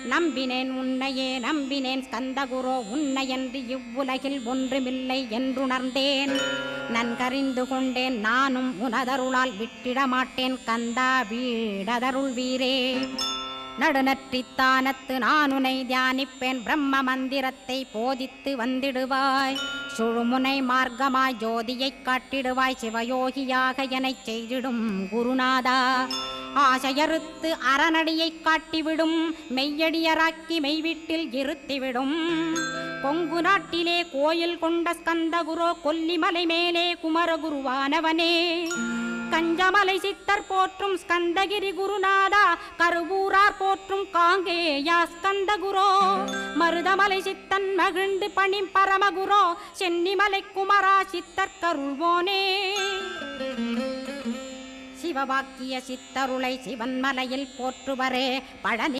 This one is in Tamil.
நம்பினேன் உன்னையே நம்பினேன் ஸ்கந்தகுரோ உன்னையன்றி இவ்வுலகில் ஒன்றுமில்லை என்றுணர்ந்தேன். நன்கறிந்து கொண்டேன் நானும் உனதருளால் விட்டிட மாட்டேன் கந்தா வீடதருள் வீரே. நடுநற்றித்தானத்து நானுனை தியானிப்பேன் பிரம்ம மந்திரத்தை போதித்து வந்திடுவாய். சுழுமுனை மார்க்கமாய் ஜோதியைக் காட்டிடுவாய் சிவயோகியாக எனச் செய்திடும் குருநாதா. ஆசையறுத்து அறநடியைக் காட்டிவிடும் மெய்யடியராக்கி மெய்வீட்டில் இருத்திவிடும். கொங்கு நாட்டிலே கோயில் கொண்ட ஸ்கந்தகுரோ கொல்லிமலை மேலே குமரகுருவானவனே. கஞ்சமலை சித்தர் போற்றும் ஸ்கந்தகிரி குருநாதா கருவூரார் போற்றும் காங்கேயா ஸ்கந்தகுரோ. மருதமலை சித்தன் மகிழ்ந்து பணி பரமகுரோ சென்னிமலை குமரா சித்தர் கருள்வோனே. சிவவாக்கிய சித்தருளை சிவன்மலையில் போற்றுவரே பழனி